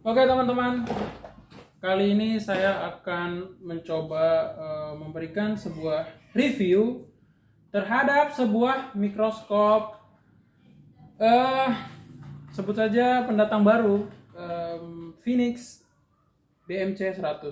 Oke teman-teman, kali ini saya akan mencoba memberikan sebuah review terhadap sebuah mikroskop, sebut saja pendatang baru, Phoenix BMC 100.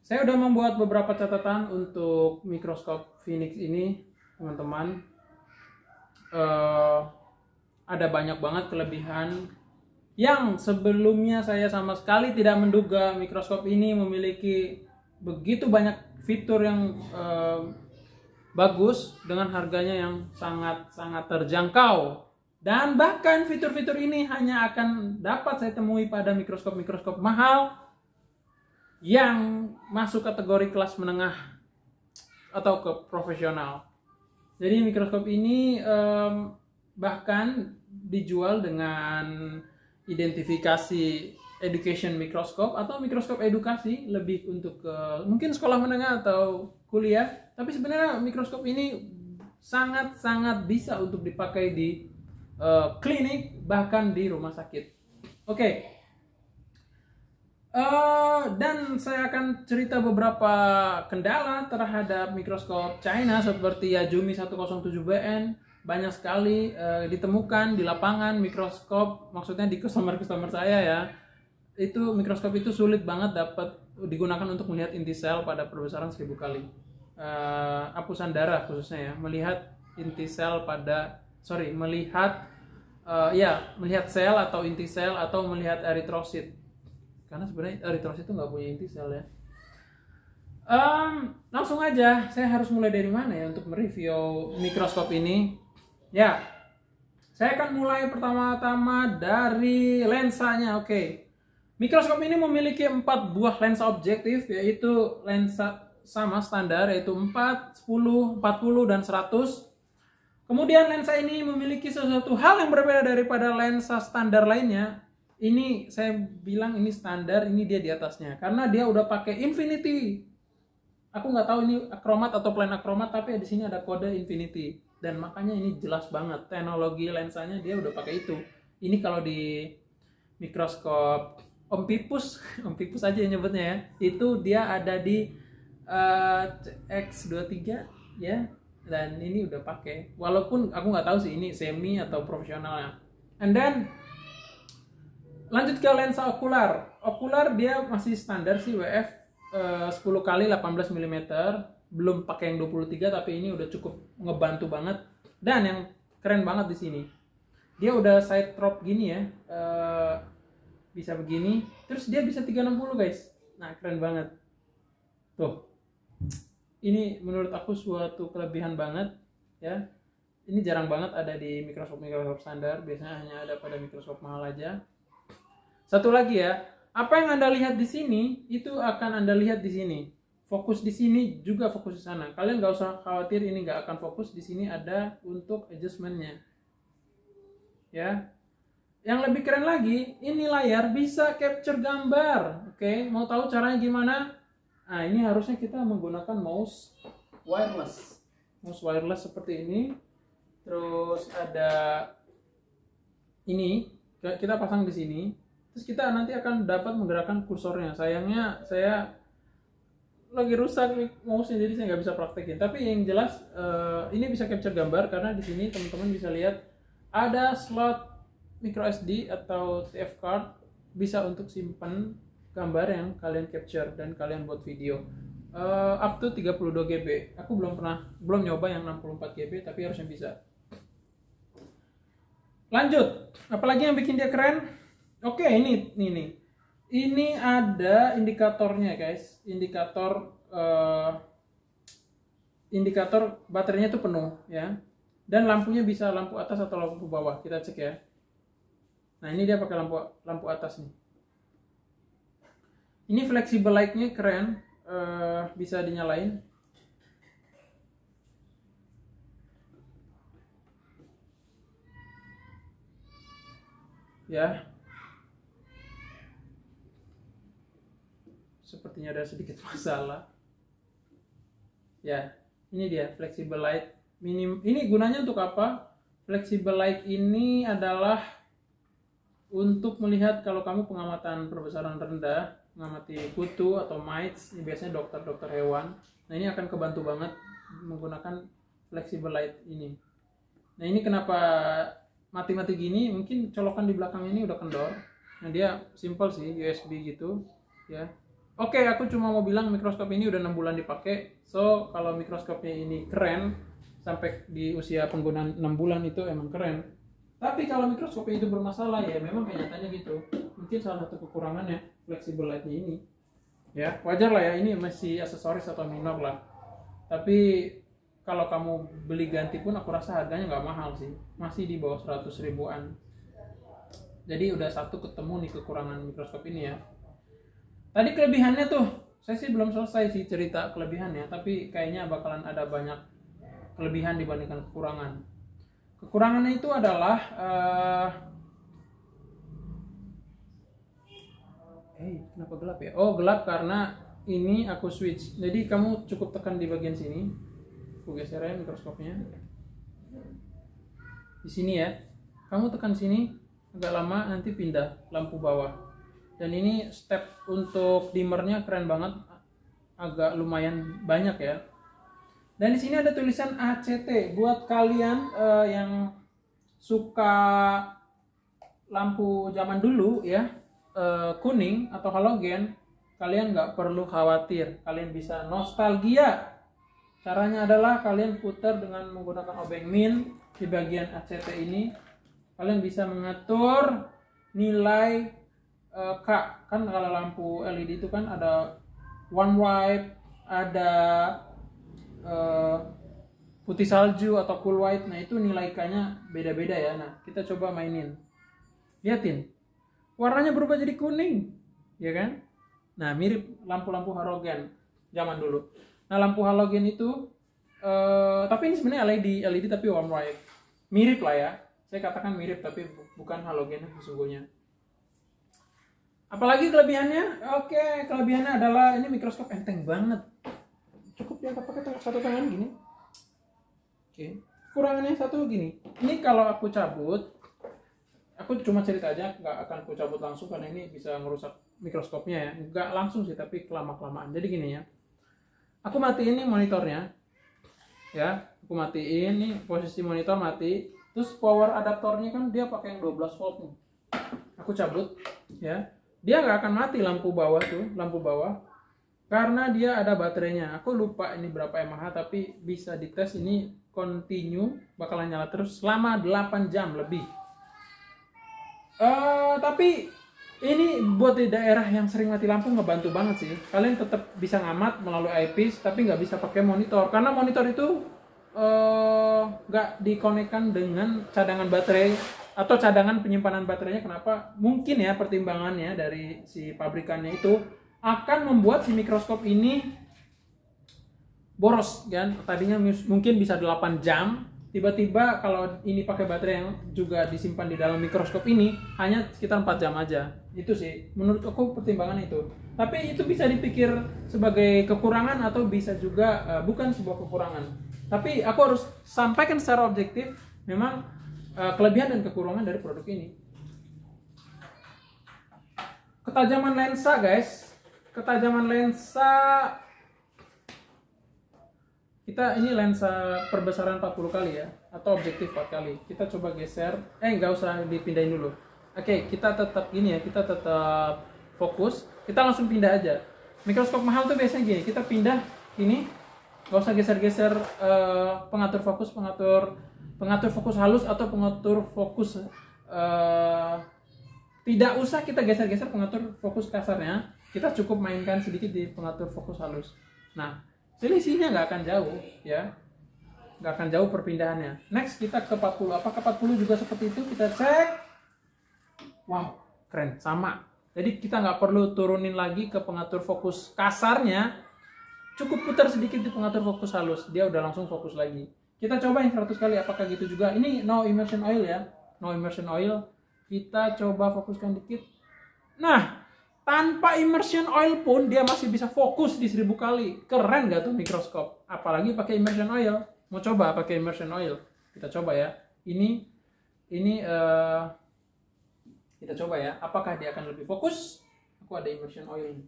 Saya udah membuat beberapa catatan untuk mikroskop Phoenix ini, teman-teman. Ada banyak banget kelebihan yang sebelumnya saya sama sekali tidak menduga mikroskop ini memiliki begitu banyak fitur yang bagus dengan harganya yang sangat terjangkau, dan bahkan fitur-fitur ini hanya akan dapat saya temui pada mikroskop-mikroskop mahal yang masuk kategori kelas menengah atau ke profesional. Jadi mikroskop ini bahkan dijual dengan identifikasi education mikroskop atau mikroskop edukasi, lebih untuk ke mungkin sekolah menengah atau kuliah. Tapi sebenarnya mikroskop ini sangat bisa untuk dipakai di klinik, bahkan di rumah sakit. Oke. Dan saya akan cerita beberapa kendala terhadap mikroskop China seperti Yajumi 107BN. Banyak sekali ditemukan di lapangan mikroskop, maksudnya di customer saya ya. Itu mikroskop itu sulit banget dapat digunakan untuk melihat inti sel pada perbesaran 1000 kali. Hapusan darah khususnya ya, melihat inti sel melihat sel atau inti sel atau melihat eritrosit. Karena sebenarnya eritrosit itu nggak punya inti sel ya. Langsung aja, saya harus mulai dari mana ya untuk mereview mikroskop ini? Ya, saya akan mulai pertama-tama dari lensanya. Oke. Mikroskop ini memiliki 4 buah lensa objektif, yaitu lensa sama standar, yaitu 4, 10, 40, dan 100. Kemudian lensa ini memiliki sesuatu hal yang berbeda daripada lensa standar lainnya. Ini saya bilang ini standar, ini dia di atasnya, karena dia udah pakai infinity. Aku nggak tahu ini akromat atau plane akromat, tapi di sini ada kode infinity. Dan makanya ini jelas banget teknologi lensanya dia udah pakai itu. Ini kalau di mikroskop Om Pipus aja yang nyebutnya ya, itu dia ada di X23 ya, dan ini udah pakai. Walaupun aku nggak tahu sih ini semi atau profesionalnya. And then lanjut ke lensa okular. Okular dia masih standar sih WF 10 kali 18 mm. Belum pakai yang 23, tapi ini udah cukup ngebantu banget. Dan yang keren banget di sini, dia udah side drop gini ya, bisa begini, terus dia bisa 360 guys. Nah keren banget tuh. Ini menurut aku suatu kelebihan banget ya. Ini jarang banget ada di mikroskop standar, biasanya hanya ada pada mikroskop mahal aja. Satu lagi ya, apa yang Anda lihat di sini itu akan Anda lihat di sini. Fokus di sini juga fokus di sana. Kalian nggak usah khawatir ini nggak akan fokus. Di sini ada untuk adjustmentnya. Ya. Yang lebih keren lagi, ini layar bisa capture gambar. Oke, mau tahu caranya gimana? Nah, ini harusnya kita menggunakan mouse wireless. Mouse wireless seperti ini. Terus ada ini, kita pasang di sini. Terus kita nanti akan dapat menggerakkan kursornya. Sayangnya saya lagi rusak mouse-nya, jadi saya nggak bisa praktekin. Tapi yang jelas ini bisa capture gambar, karena di sini teman-teman bisa lihat ada slot micro SD atau TF card, bisa untuk simpan gambar yang kalian capture dan kalian buat video. Up to 32 GB. Aku belum nyoba yang 64 GB, tapi harusnya bisa. Lanjut, apalagi yang bikin dia keren? Oke, ini. Ini ada indikatornya guys, indikator baterainya itu penuh ya, dan lampunya bisa lampu atas atau lampu bawah. Kita cek ya. Nah ini dia pakai lampu atas nih. Ini flexible light-nya keren, bisa dinyalain. Ya. Sepertinya ada sedikit masalah. Ya, ini dia flexible light. Ini gunanya untuk apa? Flexible light ini adalah untuk melihat kalau kamu pengamatan perbesaran rendah, mengamati kutu atau mites, ini biasanya dokter-dokter hewan. Nah ini akan kebantu banget menggunakan flexible light ini. Nah ini kenapa mati-mati gini, mungkin colokan di belakang ini udah kendor. Nah dia simple sih, USB gitu ya. Oke, aku cuma mau bilang mikroskop ini udah 6 bulan dipakai. So kalau mikroskopnya ini keren sampai di usia penggunaan 6 bulan itu emang keren. Tapi kalau mikroskopnya itu bermasalah ya memang kenyataannya gitu. Mungkin salah satu kekurangannya flexible lightnya ini. Ya wajar lah ya, ini masih aksesoris atau minor lah. Tapi kalau kamu beli ganti pun aku rasa harganya nggak mahal sih, masih di bawah 100 ribuan. Jadi udah satu ketemu nih kekurangan mikroskop ini ya. Tadi kelebihannya tuh, saya sih belum selesai sih cerita kelebihannya, tapi kayaknya bakalan ada banyak kelebihan dibandingkan kekurangan. Kekurangannya itu adalah kenapa gelap ya? Oh gelap karena ini aku switch. Jadi kamu cukup tekan di bagian sini. Aku geser ya mikroskopnya. Di sini ya. Kamu tekan sini agak lama, nanti pindah lampu bawah. Dan ini step untuk dimmernya keren banget. Agak lumayan banyak ya. Dan di sini ada tulisan ACT buat kalian yang suka lampu zaman dulu ya, kuning atau halogen, kalian nggak perlu khawatir, kalian bisa nostalgia. Caranya adalah kalian putar dengan menggunakan obeng min di bagian ACT ini, kalian bisa mengatur nilai K. Kan kalau lampu LED itu kan ada one white, ada putih salju atau cool white. Nah itu nilai K-nya beda-beda ya. Nah kita coba mainin, liatin warnanya berubah jadi kuning ya kan. Nah mirip lampu-lampu halogen zaman dulu. Nah lampu halogen itu tapi ini sebenarnya LED tapi warm white, mirip lah ya, saya katakan mirip tapi bukan halogen sesungguhnya. Apalagi kelebihannya? Oke, kelebihannya adalah ini mikroskop enteng banget, cukup diangkat pakai satu tangan gini. Oke. Kurangannya satu gini, ini kalau aku cabut, aku cuma cerita aja, nggak akan aku cabut langsung karena ini bisa merusak mikroskopnya ya, nggak langsung sih tapi kelamaan. Jadi gini ya, aku matiin nih monitornya ya, aku matiin nih posisi monitor mati, terus power adaptornya kan dia pakai yang 12 volt nih, aku cabut ya, dia nggak akan mati lampu bawah tuh, lampu bawah, karena dia ada baterainya. Aku lupa ini berapa mAh tapi bisa dites, ini continue bakalan nyala terus selama 8 jam lebih. Tapi ini buat di daerah yang sering mati lampu ngebantu banget sih. Kalian tetap bisa ngamat melalui eyepiece tapi nggak bisa pakai monitor karena monitor itu nggak dikonekkan dengan cadangan baterai atau cadangan penyimpanan baterainya. Kenapa? Mungkin ya pertimbangannya dari si pabrikannya itu akan membuat si mikroskop ini boros kan. Tadinya mungkin bisa 8 jam, tiba-tiba kalau ini pakai baterai yang juga disimpan di dalam mikroskop ini hanya sekitar 4 jam aja. Itu sih menurut aku pertimbangan itu. Tapi itu bisa dipikir sebagai kekurangan atau bisa juga bukan sebuah kekurangan. Tapi aku harus sampaikan secara objektif memang kelebihan dan kekurangan dari produk ini. Ketajaman lensa guys, ketajaman lensa kita ini lensa perbesaran 40 kali ya, atau objektif 4 kali. Kita coba geser, nggak usah dipindahin dulu. Oke, kita tetap gini ya, kita tetap fokus, kita langsung pindah aja. Mikroskop mahal tuh biasanya gini, kita pindah ini, nggak usah geser-geser pengatur fokus halus atau pengatur fokus, tidak usah kita geser-geser pengatur fokus kasarnya, kita cukup mainkan sedikit di pengatur fokus halus. Nah, selisihnya nggak akan jauh ya, nggak akan jauh perpindahannya. Next kita ke 40, apakah 40 juga seperti itu? Kita cek. Wow, keren, sama. Jadi kita nggak perlu turunin lagi ke pengatur fokus kasarnya, cukup putar sedikit di pengatur fokus halus, dia udah langsung fokus lagi. Kita cobain 100 kali, apakah gitu juga. Ini no immersion oil ya, no immersion oil. Kita coba fokuskan dikit. Nah, tanpa immersion oil pun dia masih bisa fokus di 1000 kali. Keren gak tuh mikroskop? Apalagi pakai immersion oil. Mau coba pakai immersion oil? Kita coba ya. Ini Kita coba ya, apakah dia akan lebih fokus. Aku ada immersion oil ini.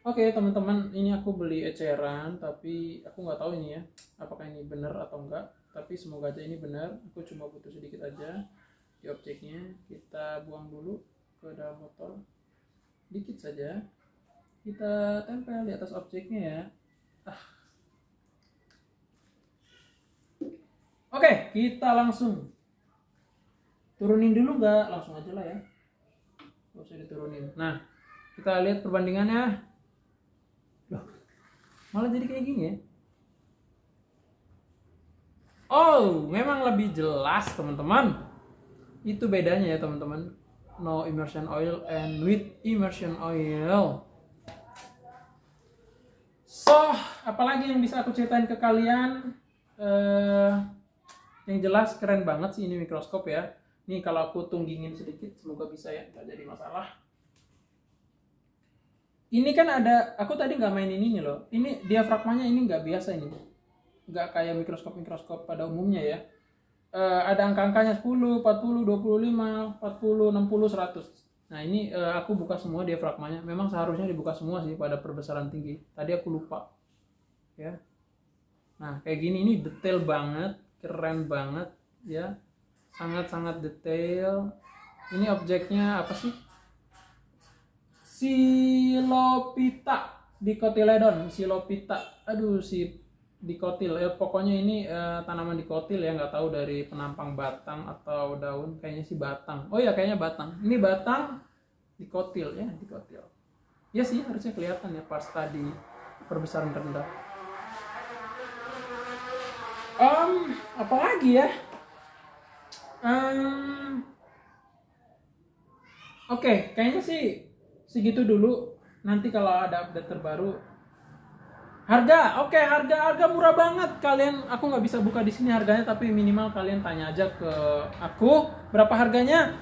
Oke teman-teman, ini aku beli eceran, tapi aku nggak tahu ini ya, apakah ini benar atau enggak. Tapi semoga aja ini benar. Aku cuma butuh sedikit aja di objeknya. Kita buang dulu ke dalam botol, dikit saja. Kita tempel di atas objeknya ya. Oke, kita langsung turunin dulu nggak? Langsung aja lah ya, nggak usah diturunin. Nah, kita lihat perbandingannya. Loh, malah jadi kayak gini ya. Oh, memang lebih jelas teman-teman. Itu bedanya ya teman-teman. No immersion oil and with immersion oil. So, apalagi yang bisa aku ceritain ke kalian? Yang jelas keren banget sih ini mikroskop ya. Nih kalau aku tunggingin sedikit, semoga bisa ya, nggak jadi masalah. Ini kan ada, aku tadi nggak mainin ini loh. Ini diafragmanya ini nggak biasa ini, nggak kayak mikroskop pada umumnya ya. Ada angka-angkanya 10, 40, 25, 40, 60, 100. Nah ini aku buka semua diafragmanya. Memang seharusnya dibuka semua sih pada perbesaran tinggi. Tadi aku lupa ya. Nah kayak gini, ini detail banget, keren banget ya, sangat-sangat detail. Ini objeknya apa sih? Silopita dicotyledon, Silopita. Aduh, si dikotil ya, pokoknya ini tanaman dikotil ya, nggak tahu dari penampang batang atau daun, kayaknya sih batang. Oh ya, kayaknya batang. Ini batang dikotil ya, dikotil. Ya sih, harusnya kelihatan ya pas tadi perbesaran rendah. Apalagi ya? Oke, kayaknya sih segitu dulu. Nanti kalau ada update terbaru. Harga, oke, harga murah banget. Aku nggak bisa buka di sini harganya, tapi minimal kalian tanya aja ke aku berapa harganya.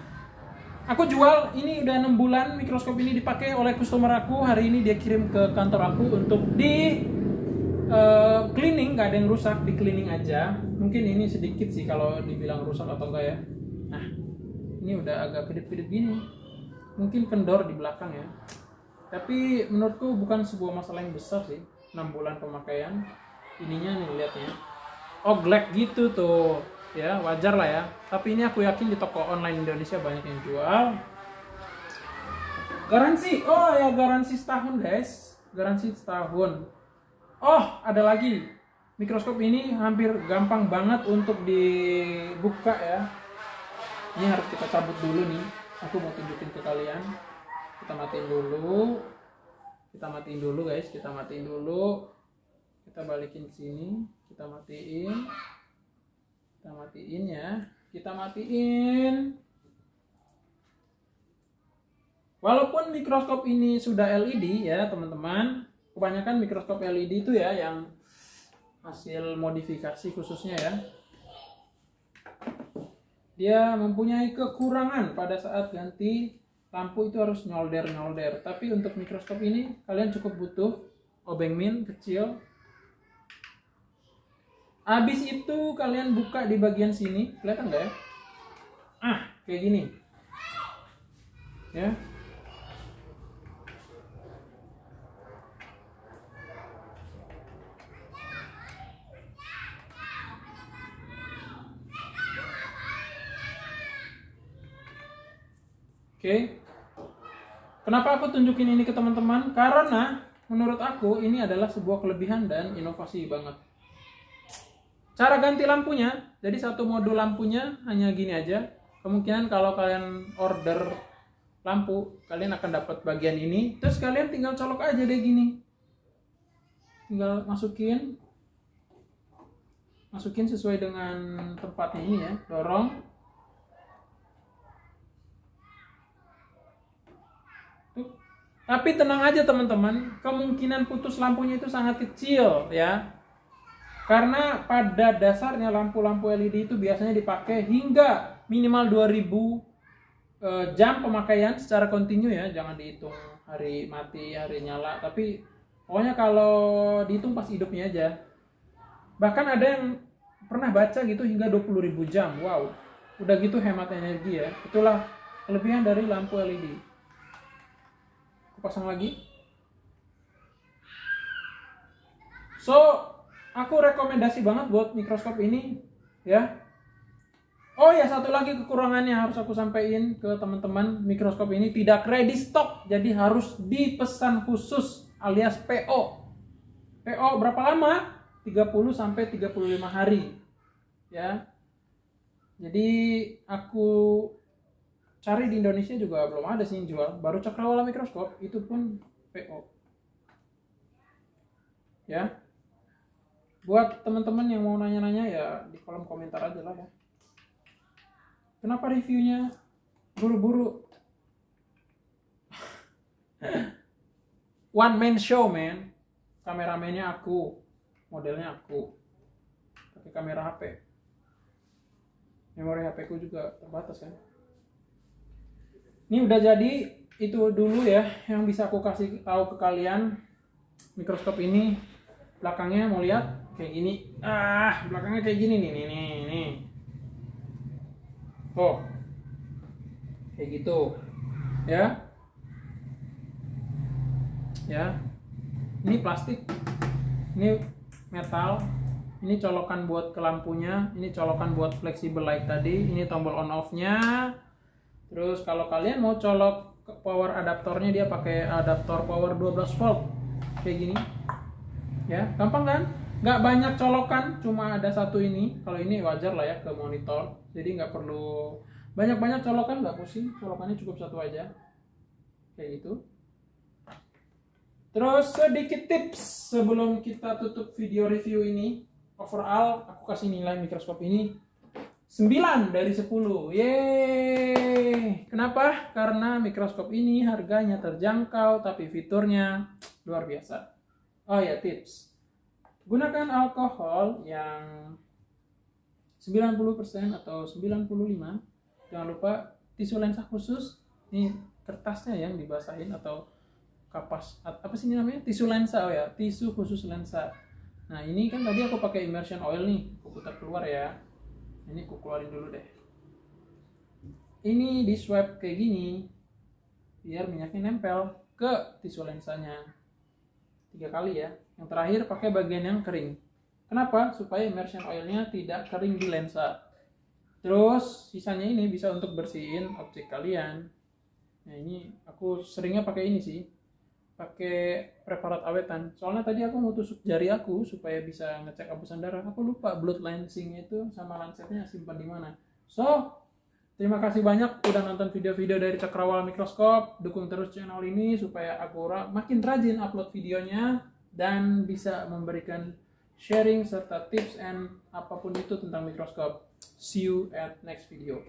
Aku jual ini udah 6 bulan, mikroskop ini dipakai oleh customer aku. Hari ini dia kirim ke kantor aku untuk di cleaning, nggak ada yang rusak, di cleaning aja. Mungkin ini sedikit sih kalau dibilang rusak atau enggak ya. Nah, ini udah agak kedip-kedip gini. Mungkin kendor di belakang ya. Tapi menurutku bukan sebuah masalah yang besar sih. 6 bulan pemakaian. Ininya nih lihatnya. Oh, black gitu tuh. Ya, wajar lah ya. Tapi ini aku yakin di toko online Indonesia banyak yang jual. Garansi. Oh ya, garansi setahun, guys. Garansi setahun. Oh, ada lagi. Mikroskop ini hampir gampang banget untuk dibuka ya. Ini harus kita cabut dulu nih. Aku mau tunjukin ke kalian. Kita matiin dulu. Kita matiin dulu guys. Kita matiin dulu. Kita balikin ke sini. Kita matiin. Kita matiin ya. Kita matiin. Walaupun mikroskop ini sudah LED ya teman-teman. Kebanyakan mikroskop LED itu ya yang hasil modifikasi khususnya ya. Dia mempunyai kekurangan pada saat ganti lampu itu harus nyolder. Tapi untuk mikroskop ini kalian cukup butuh obeng min kecil. Habis itu kalian buka di bagian sini, kelihatan nggak ya? Kayak gini. Ya. Oke. Kenapa aku tunjukin ini ke teman-teman? Karena menurut aku ini adalah sebuah kelebihan dan inovasi banget. Cara ganti lampunya, jadi satu modul lampunya hanya gini aja. Kemungkinan kalau kalian order lampu, kalian akan dapat bagian ini. Terus kalian tinggal colok aja deh gini. Tinggal masukin sesuai dengan tempatnya ini ya, dorong. Tapi tenang aja teman-teman, kemungkinan putus lampunya itu sangat kecil ya. Karena pada dasarnya lampu-lampu LED itu biasanya dipakai hingga minimal 2000 jam pemakaian secara kontinu ya. Jangan dihitung hari mati, hari nyala. Tapi pokoknya kalau dihitung pas hidupnya aja. Bahkan ada yang pernah baca gitu hingga 20.000 jam. Wow, udah gitu hemat energi ya. Itulah kelebihan dari lampu LED. Aku pasang lagi. So, aku rekomendasi banget buat mikroskop ini, ya. Oh ya, satu lagi kekurangannya harus aku sampaikan ke teman-teman, mikroskop ini tidak ready stock, jadi harus dipesan khusus alias PO. PO berapa lama? 30 sampai 35 hari. Ya. Jadi aku cari di Indonesia juga belum ada sih yang jual, baru Cakrawala mikroskop itu pun PO. Ya. Buat teman-teman yang mau nanya-nanya ya di kolom komentar aja lah ya. Kenapa reviewnya buru-buru? One man show, man. Kameramennya aku, modelnya aku. Pakai kamera HP. Memori HP ku juga terbatas kan. Ini udah jadi, itu dulu ya yang bisa aku kasih tahu ke kalian. Mikroskop ini belakangnya mau lihat kayak gini. Belakangnya kayak gini nih. Oh, kayak gitu, ya. Ini plastik, ini metal, ini colokan buat ke lampunya, ini colokan buat flexible light tadi, ini tombol on off-nya. Terus kalau kalian mau colok ke power adaptornya, dia pakai adaptor power 12 volt, kayak gini, ya, gampang kan? Nggak banyak colokan, cuma ada satu ini. Kalau ini wajar lah ya ke monitor, jadi nggak perlu banyak-banyak colokan, nggak pusing. Colokannya cukup satu aja, kayak gitu. Terus sedikit tips sebelum kita tutup video review ini. Overall aku kasih nilai mikroskop ini 9 dari 10. Yeay! Kenapa? Karena mikroskop ini harganya terjangkau tapi fiturnya luar biasa. Oh ya, tips. Gunakan alkohol yang 90% atau 95. Jangan lupa tisu lensa khusus. Ini kertasnya yang dibasahin atau kapas, apa sih ini namanya? Tisu lensa. Oh ya, tisu khusus lensa. Nah, ini kan tadi aku pakai immersion oil nih. Aku putar keluar ya. Ini aku keluarin dulu deh. Ini di swab kayak gini biar minyaknya nempel ke tisu lensanya. 3 kali ya. Yang terakhir pakai bagian yang kering. Kenapa? Supaya immersion oilnya tidak kering di lensa. Terus sisanya ini bisa untuk bersihin objek kalian. Nah, ini aku seringnya pakai ini sih. Pakai preparat awetan. Soalnya tadi aku mau tusuk jari aku supaya bisa ngecek hapusan darah. Aku lupa blood lancing itu sama lancetnya simpan di mana. So, terima kasih banyak udah nonton video-video dari Cakrawala Mikroskop. Dukung terus channel ini supaya aku makin rajin upload videonya dan bisa memberikan sharing serta tips and apapun itu tentang mikroskop. See you at next video.